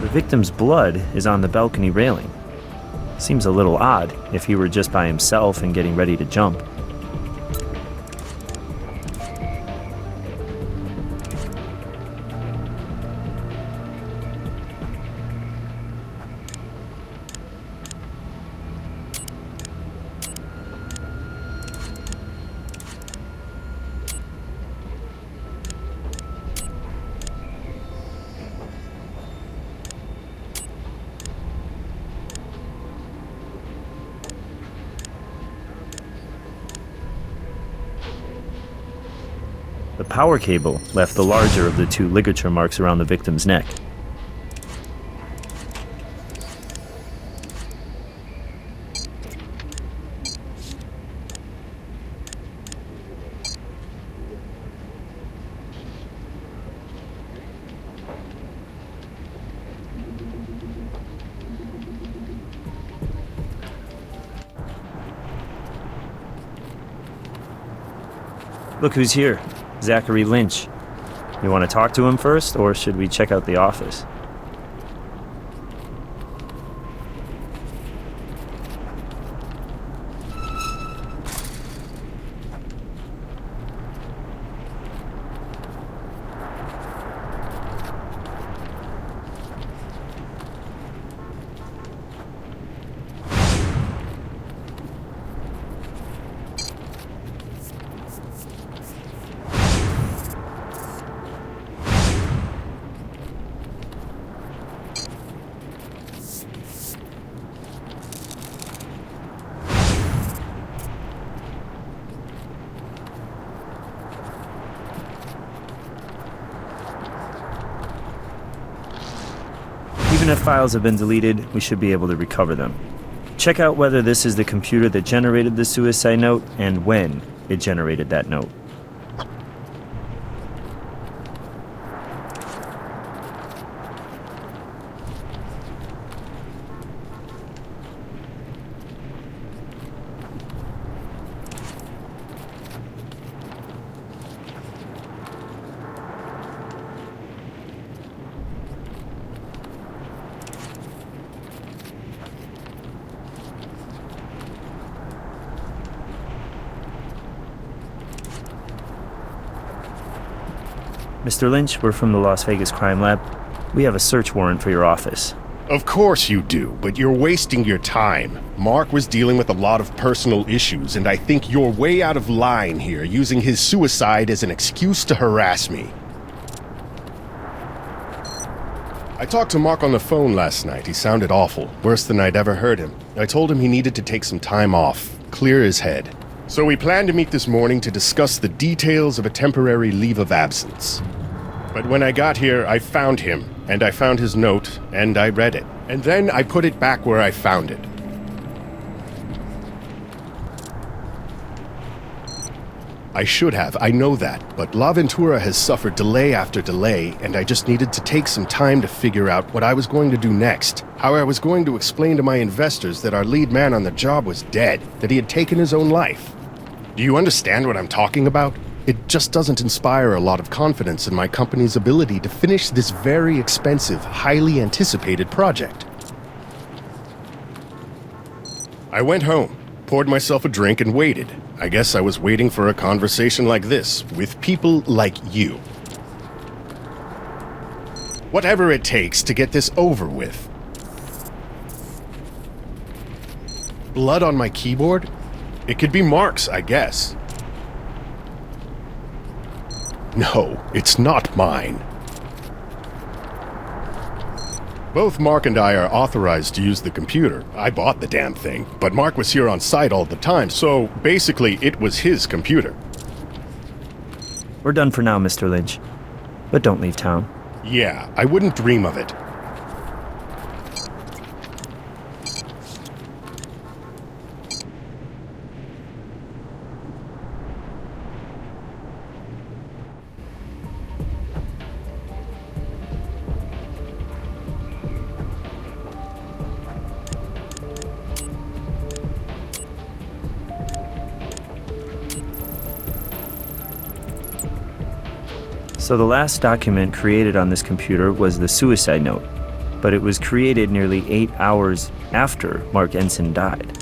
victim's blood is on the balcony railing. Seems a little odd if he were just by himself and getting ready to jump. The power cable left the larger of the two ligature marks around the victim's neck. Look who's here. Zachary Lynch. You want to talk to him first, or should we check out the office? Even if files have been deleted, we should be able to recover them. Check out whether this is the computer that generated the suicide note and when it generated that note. Mr. Lynch, we're from the Las Vegas Crime Lab. We have a search warrant for your office. Of course you do, but you're wasting your time. Mark was dealing with a lot of personal issues, and I think you're way out of line here, using his suicide as an excuse to harass me. I talked to Mark on the phone last night. He sounded awful, worse than I'd ever heard him. I told him he needed to take some time off, clear his head. So we planned to meet this morning to discuss the details of a temporary leave of absence. But when I got here, I found him, and I found his note, and I read it. And then I put it back where I found it. I should have, I know that, but La Ventura has suffered delay after delay, and I just needed to take some time to figure out what I was going to do next. How I was going to explain to my investors that our lead man on the job was dead, that he had taken his own life. Do you understand what I'm talking about? It just doesn't inspire a lot of confidence in my company's ability to finish this very expensive, highly anticipated project. I went home, poured myself a drink, and waited. I guess I was waiting for a conversation like this, with people like you. Whatever it takes to get this over with. Blood on my keyboard? It could be Mark's, I guess. No, it's not mine. Both Mark and I are authorized to use the computer. I bought the damn thing, but Mark was here on site all the time, so basically it was his computer. We're done for now, Mr. Lynch. But don't leave town. Yeah, I wouldn't dream of it. So the last document created on this computer was the suicide note. but it was created nearly 8 hours after Mark Ensign died.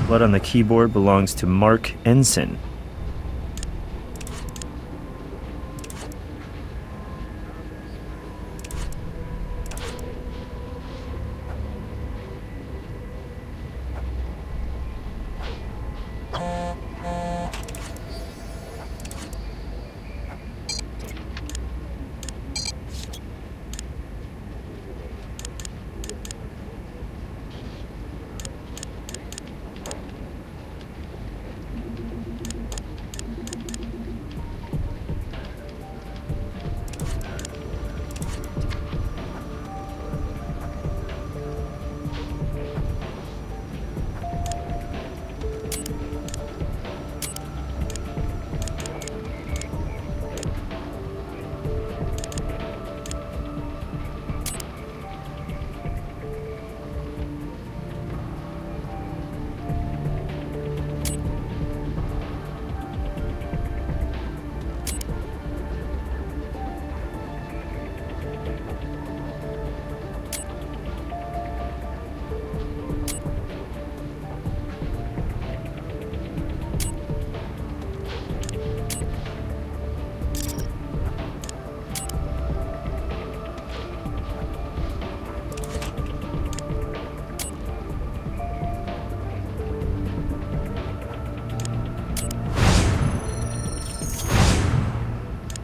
Blood on the keyboard belongs to Mark Ensign.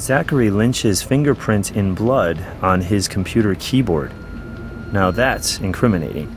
Zachary Lynch's fingerprint in blood on his computer keyboard. Now that's incriminating.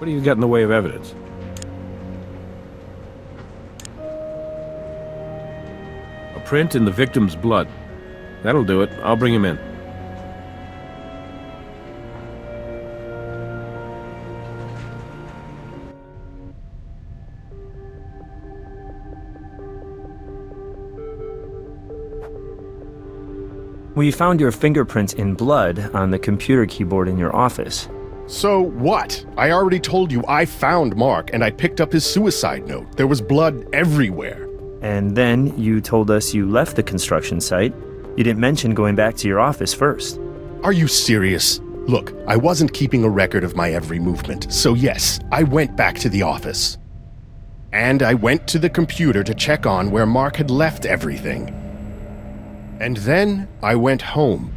What do you got in the way of evidence? A print in the victim's blood. That'll do it. I'll bring him in. We found your fingerprint in blood on the computer keyboard in your office. So what? I already told you I found Mark and I picked up his suicide note. There was blood everywhere. And then you told us you left the construction site. You didn't mention going back to your office first. Are you serious? Look, I wasn't keeping a record of my every movement, so yes, I went back to the office. And I went to the computer to check on where Mark had left everything. And then I went home.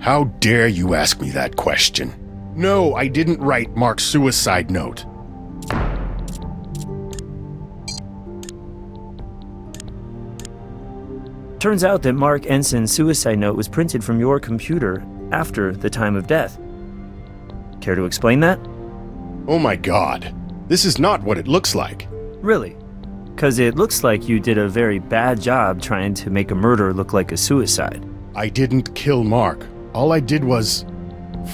How dare you ask me that question? No, I didn't write Mark's suicide note. Turns out that Mark Ensign's suicide note was printed from your computer after the time of death. Care to explain that? Oh my God, this is not what it looks like. Really? Because it looks like you did a very bad job trying to make a murder look like a suicide. I didn't kill Mark. All I did was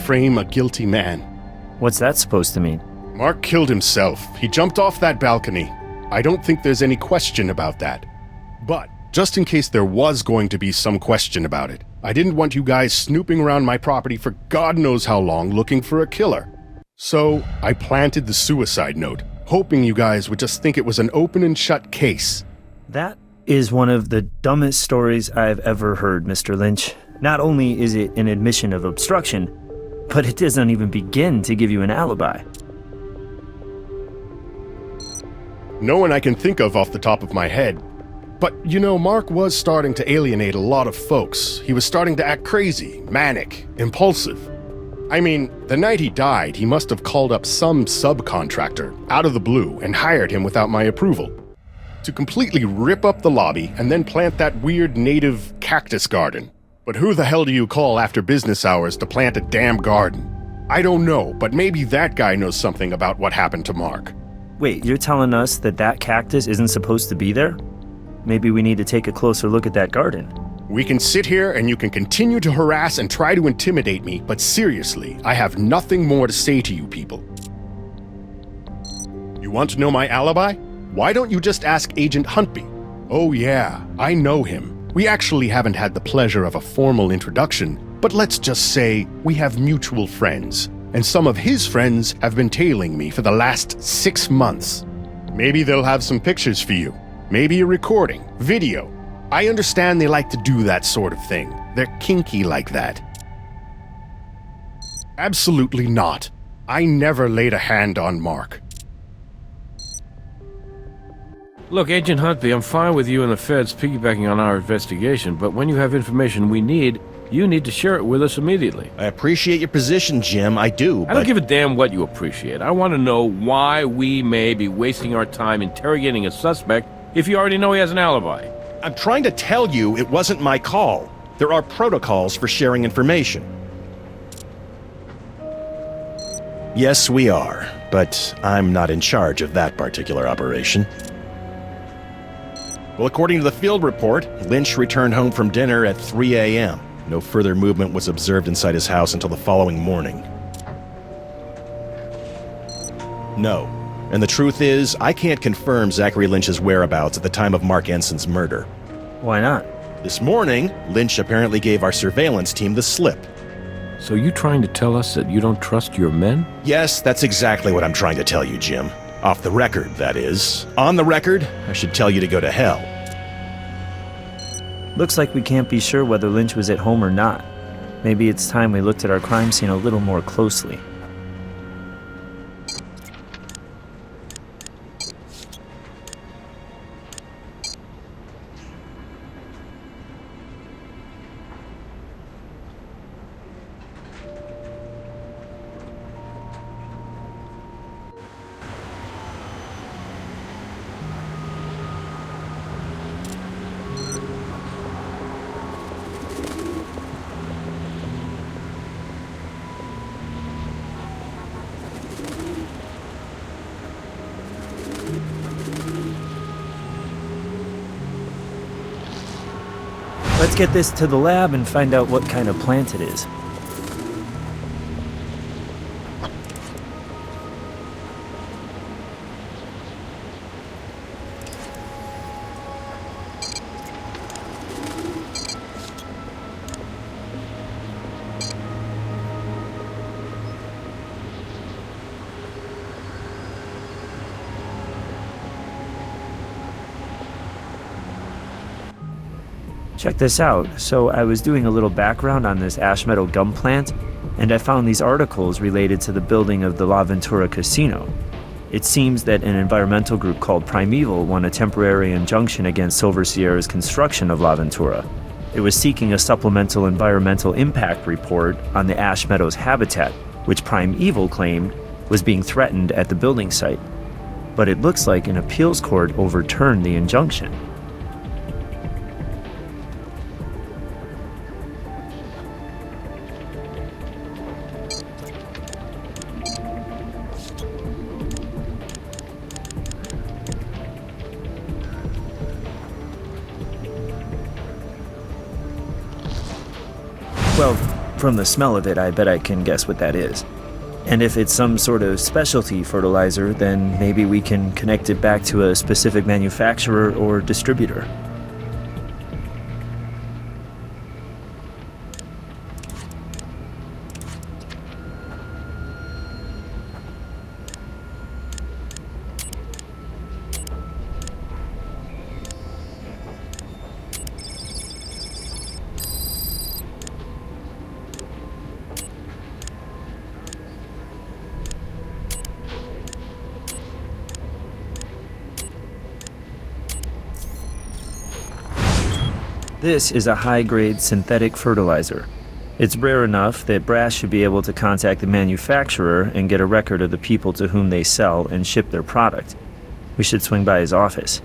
frame a guilty man. What's that supposed to mean? Mark killed himself. He jumped off that balcony. I don't think there's any question about that. But, just in case there was going to be some question about it, I didn't want you guys snooping around my property for God knows how long looking for a killer. So, I planted the suicide note, hoping you guys would just think it was an open and shut case. That is one of the dumbest stories I've ever heard, Mr. Lynch. Not only is it an admission of obstruction, but it doesn't even begin to give you an alibi. No one I can think of off the top of my head. But, Mark was starting to alienate a lot of folks. He was starting to act crazy, manic, impulsive. I mean, the night he died, he must have called up some subcontractor out of the blue and hired him without my approval to completely rip up the lobby and then plant that weird native cactus garden. But who the hell do you call after business hours to plant a damn garden? I don't know, but maybe that guy knows something about what happened to Mark. Wait, you're telling us that cactus isn't supposed to be there? Maybe we need to take a closer look at that garden. We can sit here and you can continue to harass and try to intimidate me, but seriously, I have nothing more to say to you people. You want to know my alibi? Why don't you just ask Agent Huntby? Oh yeah, I know him. We actually haven't had the pleasure of a formal introduction, but let's just say we have mutual friends, and some of his friends have been tailing me for the last 6 months. Maybe they'll have some pictures for you. Maybe a recording, video. I understand they like to do that sort of thing. They're kinky like that. Absolutely not. I never laid a hand on Mark. Look, Agent Huntby, I'm fine with you and the feds piggybacking on our investigation, but when you have information we need, you need to share it with us immediately. I appreciate your position, Jim. I do, I don't give a damn what you appreciate. I want to know why we may be wasting our time interrogating a suspect if you already know he has an alibi. I'm trying to tell you it wasn't my call. There are protocols for sharing information. Yes, we are, but I'm not in charge of that particular operation. Well, according to the field report, Lynch returned home from dinner at 3 a.m. No further movement was observed inside his house until the following morning. No. And the truth is, I can't confirm Zachary Lynch's whereabouts at the time of Mark Enson's murder. Why not? This morning, Lynch apparently gave our surveillance team the slip. So you trying to tell us that you don't trust your men? Yes, that's exactly what I'm trying to tell you, Jim. Off the record, that is. On the record, I should tell you to go to hell. Looks like we can't be sure whether Lynch was at home or not. Maybe it's time we looked at our crime scene a little more closely. Let's get this to the lab and find out what kind of plant it is. Check this out. So I was doing a little background on this ash meadow gum plant, and I found these articles related to the building of the La Ventura Casino. It seems that an environmental group called Primeval won a temporary injunction against Silver Sierra's construction of La Ventura. It was seeking a supplemental environmental impact report on the ash meadows habitat, which Primeval claimed was being threatened at the building site. But it looks like an appeals court overturned the injunction. Well, from the smell of it, I bet I can guess what that is. And if it's some sort of specialty fertilizer, then maybe we can connect it back to a specific manufacturer or distributor. This is a high-grade synthetic fertilizer. It's rare enough that Brass should be able to contact the manufacturer and get a record of the people to whom they sell and ship their product. We should swing by his office.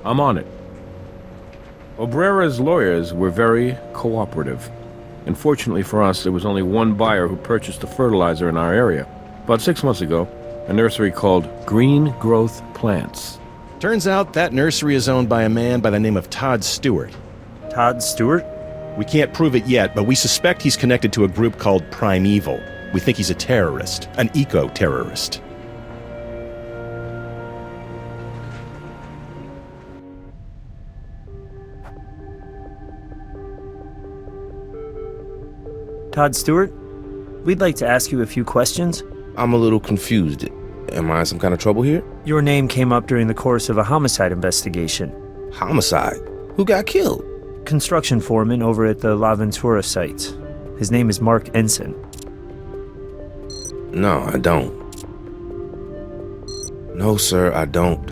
I'm on it. Obrera's lawyers were very cooperative. Unfortunately for us, there was only one buyer who purchased the fertilizer in our area. About 6 months ago, a nursery called Green Growth Plants. Turns out that nursery is owned by a man by the name of Todd Stewart. Todd Stewart? We can't prove it yet, but we suspect he's connected to a group called Primeval. We think he's a terrorist, an eco-terrorist. Todd Stewart? We'd like to ask you a few questions. I'm a little confused. Am I in some kind of trouble here? Your name came up during the course of a homicide investigation. Homicide? Who got killed? Construction foreman over at the La Ventura site. His name is Mark Ensign. No, I don't. No, sir, I don't.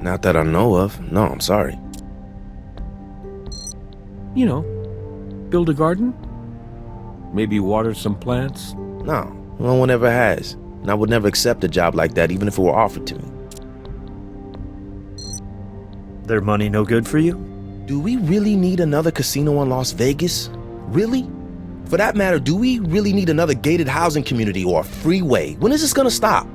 Not that I know of. No, I'm sorry. You know, build a garden? Maybe water some plants? No, no one ever has. And I would never accept a job like that even if it were offered to me. Their money no good for you? Do we really need another casino in Las Vegas? Really? For that matter, do we really need another gated housing community or a freeway? When is this gonna stop?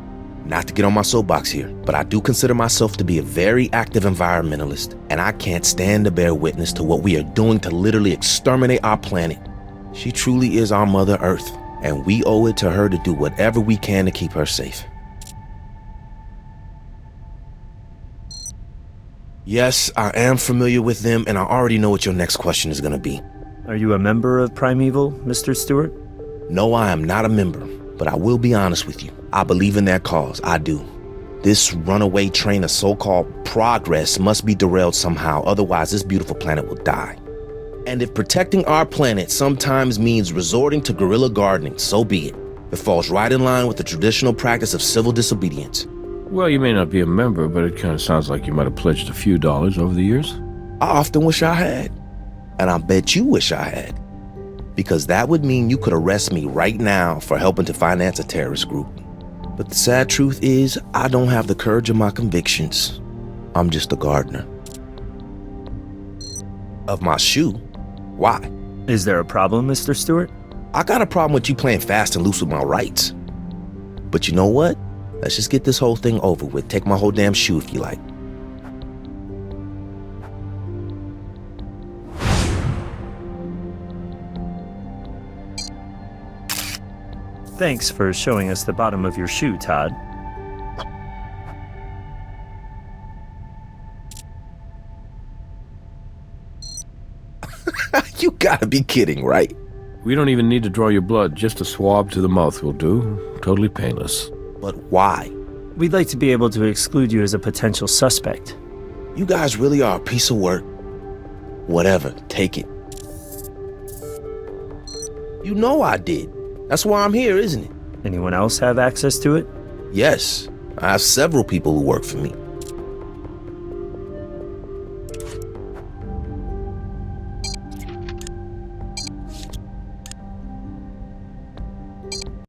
Not to get on my soapbox here, but I do consider myself to be a very active environmentalist, and I can't stand to bear witness to what we are doing to literally exterminate our planet. She truly is our Mother Earth, and we owe it to her to do whatever we can to keep her safe. Yes, I am familiar with them, and I already know what your next question is gonna be. Are you a member of Primeval, Mr. Stewart? No, I am not a member, but I will be honest with you. I believe in their cause, I do. This runaway train of so-called progress must be derailed somehow, otherwise this beautiful planet will die. And if protecting our planet sometimes means resorting to guerrilla gardening, so be it. It falls right in line with the traditional practice of civil disobedience. Well, you may not be a member, but it kind of sounds like you might have pledged a few dollars over the years. I often wish I had. And I bet you wish I had. Because that would mean you could arrest me right now for helping to finance a terrorist group. But the sad truth is, I don't have the courage of my convictions. I'm just a gardener. Of my shoe? Why? Is there a problem, Mr. Stewart? I got a problem with you playing fast and loose with my rights. But you know what? Let's just get this whole thing over with. Take my whole damn shoe if you like. Thanks for showing us the bottom of your shoe, Todd. You gotta be kidding, right? We don't even need to draw your blood, just a swab to the mouth will do. Totally painless. But why? We'd like to be able to exclude you as a potential suspect. You guys really are a piece of work. Whatever, take it. You know I did. That's why I'm here, isn't it? Anyone else have access to it? Yes, I have several people who work for me.